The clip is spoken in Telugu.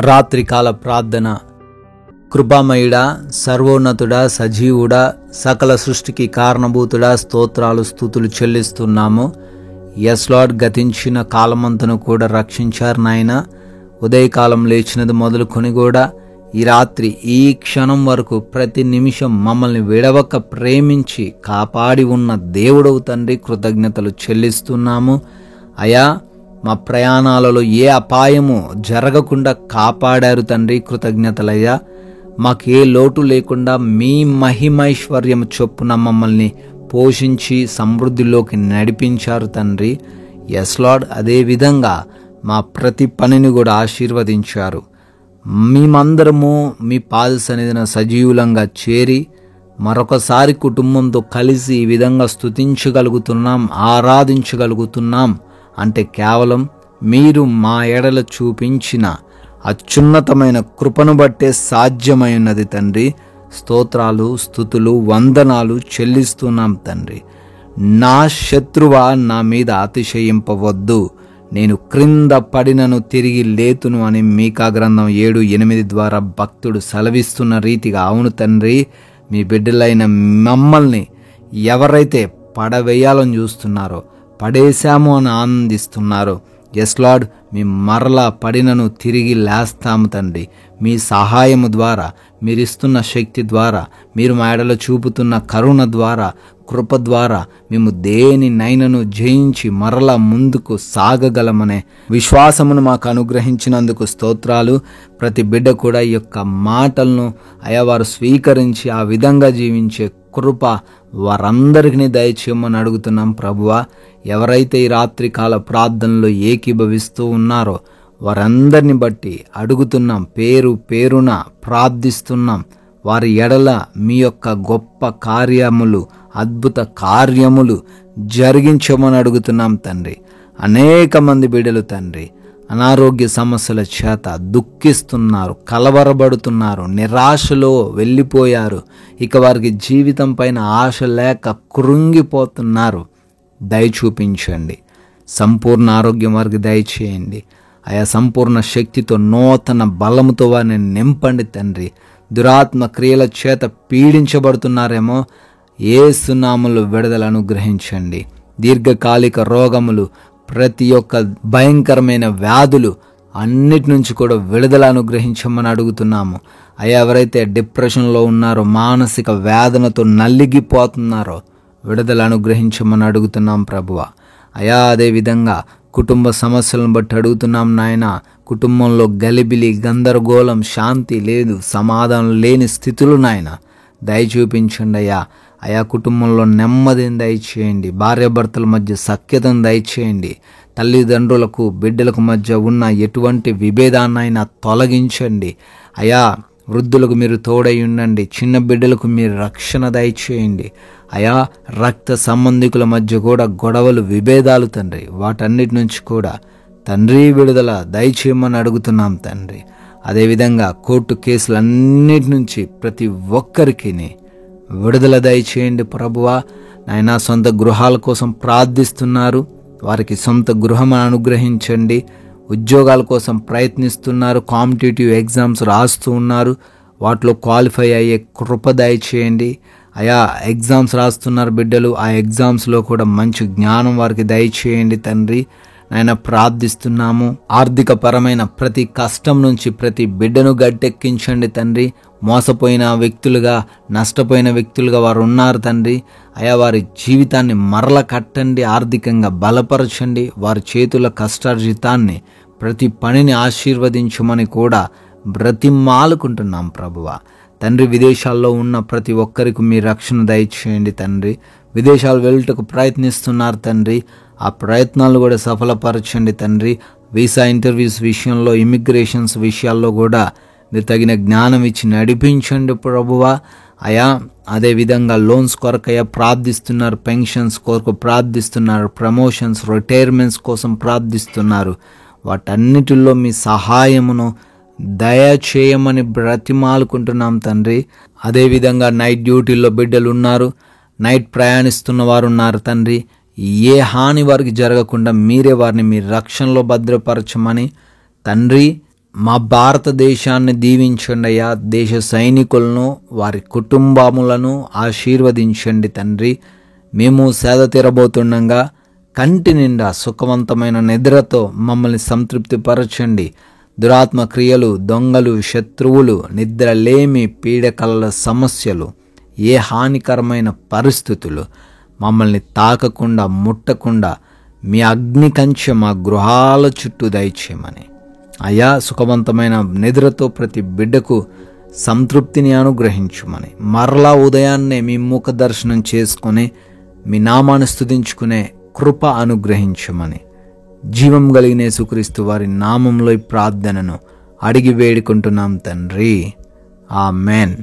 రాత్రికాల ప్రార్థన. కృపామయుడా, సర్వోన్నతుడా, సజీవుడా, సకల సృష్టికి కారణభూతుడా, స్తోత్రాలు స్తుతులు చెల్లిస్తున్నాము. ఎస్ లార్డ్, గతించిన కాలమంతను కూడా రక్షించారు నాయన. ఉదయకాలం లేచినది మొదలుకొని కూడా ఈ రాత్రి ఈ క్షణం వరకు ప్రతి నిమిషం మమ్మల్ని విడవక ప్రేమించి కాపాడి ఉన్న దేవుడవు తండ్రి, కృతజ్ఞతలు చెల్లిస్తున్నాము. అయా, మా ప్రయాణాలలో ఏ అపాయము జరగకుండా కాపాడారు తండ్రి, కృతజ్ఞతలయ్యా. మాకే లోటు లేకుండా మీ మహిమైశ్వర్యం చొప్పున మమ్మల్ని పోషించి సమృద్ధిలోకి నడిపించారు తండ్రి. ఎస్ లార్డ్, అదేవిధంగా మా ప్రతి పనిని కూడా ఆశీర్వదించారు. మేమందరము మీ పాద సన్నిధిన సజీవులంగా చేరి మరొకసారి కుటుంబంతో కలిసి ఈ విధంగా స్తుతించగలుగుతున్నాం, ఆరాధించగలుగుతున్నాం అంటే కేవలం మీరు మా ఎడల చూపించిన అత్యున్నతమైన కృపను బట్టే సాధ్యమైనది తండ్రి. స్తోత్రాలు స్తుతులు వందనాలు చెల్లిస్తున్నాం తండ్రి. నా శత్రువా, నా మీద అతిశయింపవద్దు, నేను క్రింద పడినను తిరిగి లేతును అని మీకా గ్రంథం 7:8 ద్వారా భక్తుడు సెలవిస్తున్న రీతిగా, అవును తండ్రి, మీ బిడ్డలైన మమ్మల్ని ఎవరైతే పడవేయాలని చూస్తున్నారో, పడేశాము అని ఆనందిస్తున్నారో, ఎస్ లార్డ్, మీ మరలా పడినను తిరిగి లేస్తాము తండ్రి. మీ సహాయము ద్వారా, మీరిస్తున్న శక్తి ద్వారా, మీరు మా ఎడల చూపుతున్న కరుణ ద్వారా, కృప ద్వారా మేము దేనినైనను జయించి మరలా ముందుకు సాగగలమనే విశ్వాసమును మాకు అనుగ్రహించినందుకు స్తోత్రాలు. ప్రతి బిడ్డ కూడా ఈ యొక్క మాటలను వారు స్వీకరించి ఆ విధంగా జీవించే కృప వారందరికీ దయచేయమని అడుగుతున్నాం ప్రభువా. ఎవరైతే ఈ రాత్రికాల ప్రార్థనలో ఏకీభవిస్తూ ఉన్నారో వారందరిని బట్టి అడుగుతున్నాం, పేరు పేరున ప్రార్థిస్తున్నాం. వారి ఎడల మీ యొక్క గొప్ప కార్యములు, అద్భుత కార్యములు జరిగించమని అడుగుతున్నాం తండ్రి. అనేక మంది బిడ్డలు తండ్రి అనారోగ్య సమస్యల చేత దుఃఖిస్తున్నారు, కలవరబడుతున్నారు, నిరాశలో వెళ్ళిపోయారు. ఇక వారికి జీవితం పైన ఆశ లేక కృంగిపోతున్నారు. దయ చూపించండి, సంపూర్ణ ఆరోగ్యం వారికి దయచేయండి. ఆయా సంపూర్ణ శక్తితో, నూతన బలముతో వారిని నింపండి తండ్రి. దురాత్మ క్రియల చేత పీడించబడుతున్నారేమో, యేసు నామములో విడుదల అనుగ్రహించండి. దీర్ఘకాలిక రోగములు, ప్రతి ఒక్క భయంకరమైన వ్యాధులు అన్నిటి నుంచి కూడా విడుదల అనుగ్రహించమని అడుగుతున్నాము. ఎవరైతే డిప్రెషన్లో ఉన్నారో, మానసిక వేదనతో నలిగిపోతున్నారో విడుదల అనుగ్రహించమని అడుగుతున్నాం ప్రభువా. అదేవిధంగా కుటుంబ సమస్యలను బట్టి అడుగుతున్నాం నాయన. కుటుంబంలో గలిబిలి, గందరగోళం, శాంతి లేదు, సమాధానం లేని స్థితులు నాయన దయ చూపించండి అయా. కుటుంబంలో నెమ్మదిని దయచేయండి. భార్యాభర్తల మధ్య సఖ్యతను దయచేయండి. తల్లిదండ్రులకు బిడ్డలకు మధ్య ఉన్న ఎటువంటి విభేదాన్నైనా తొలగించండి అయా. వృద్ధులకు మీరు తోడై ఉండండి. చిన్న బిడ్డలకు మీరు రక్షణ దయచేయండి అయా. రక్త సంబంధికుల మధ్య కూడా గొడవలు, విభేదాలు తండ్రి, వాటన్నిటి నుంచి కూడా తండ్రి విడుదల దయచేయమని అడుగుతున్నాం తండ్రి. అదేవిధంగా కోర్టు కేసులన్నిటి నుంచి ప్రతి ఒక్కరికి విడుదల దయచేయండి ప్రభువా. నాయన, సొంత గృహాల కోసం ప్రార్థిస్తున్నారు, వారికి సొంత గృహం అనుగ్రహించండి. ఉద్యోగాల కోసం ప్రయత్నిస్తున్నారు, కాంపిటేటివ్ ఎగ్జామ్స్ రాస్తూ ఉన్నారు, వాటిలో క్వాలిఫై అయ్యే కృప దయచేయండి అయా. ఎగ్జామ్స్ రాస్తున్నారు బిడ్డలు, ఆ ఎగ్జామ్స్లో కూడా మంచి జ్ఞానం వారికి దయచేయండి తండ్రి. నాయన, ప్రార్థిస్తున్నాము. ఆర్థిక పరమైన ప్రతి కష్టం నుంచి ప్రతి బిడ్డను గట్టెక్కించండి తండ్రి. మోసపోయిన వ్యక్తులుగా, నష్టపోయిన వ్యక్తులుగా వారు ఉన్నారు తండ్రి అయా. వారి జీవితాన్ని మరల కట్టండి, ఆర్థికంగా బలపరచండి. వారి చేతుల కష్టార్జితాన్ని, ప్రతి పనిని ఆశీర్వదించమని కూడా బ్రతిమాలుకుంటున్నాం ప్రభువా. తండ్రి, విదేశాల్లో ఉన్న ప్రతి ఒక్కరికి మీ రక్షణ దయచేయండి తండ్రి. విదేశాలు వెళ్ళటకు ప్రయత్నిస్తున్నారు తండ్రి, ఆ ప్రయత్నాలు కూడా సఫలపరచండి తండ్రి. వీసా ఇంటర్వ్యూస్ విషయంలో, ఇమిగ్రేషన్స్ విషయాల్లో కూడా మీరు తగిన జ్ఞానం ఇచ్చి నడిపించండి ప్రభువా అయా. అదేవిధంగా లోన్స్ కొరకయ్యా ప్రార్థిస్తున్నారు, పెన్షన్స్ కొరకు ప్రార్థిస్తున్నారు, ప్రమోషన్స్, రిటైర్మెంట్స్ కోసం ప్రార్థిస్తున్నారు. వాటన్నిటిలో మీ సహాయమును దయచేయమని బ్రతిమాలుకుంటున్నాం తండ్రి. అదేవిధంగా నైట్ డ్యూటీల్లో బిడ్డలు ఉన్నారు, నైట్ ప్రయాణిస్తున్న వారు ఉన్నారు తండ్రి. ఏ హాని వారికి జరగకుండా మీరే వారిని మీ రక్షణలో భద్రపరచమని తండ్రి మా భారతదేశాన్ని దీవించండి అయ్యా. దేశ సైనికులను వారి కుటుంబములను ఆశీర్వదించండి తండ్రి. మేము సేద తీరబోతుండగా కంటి నిండా సుఖవంతమైన నిద్రతో మమ్మల్ని సంతృప్తిపరచండి. దురాత్మ క్రియలు, దొంగలు, శత్రువులు, నిద్రలేమి, పీడకల సమస్యలు, ఏ హానికరమైన పరిస్థితులు మమ్మల్ని తాకకుండా ముట్టకుండా మీ అగ్ని కంచె మా గృహాల చుట్టూ దయచేయమని అయ్యా, సుఖవంతమైన నిద్రతో ప్రతి బిడ్డకు సంతృప్తిని అనుగ్రహించుమని, మరలా ఉదయాన్నే మీ ముఖ దర్శనం చేసుకుని మీ నామాన్ని స్తుతించుకునే కృప అనుగ్రహించమని జీవం కలిగిన యేసుక్రీస్తు వారి నామంలో ఈ ప్రార్థనను అడిగి వేడుకుంటున్నాం తండ్రి. ఆమెన్.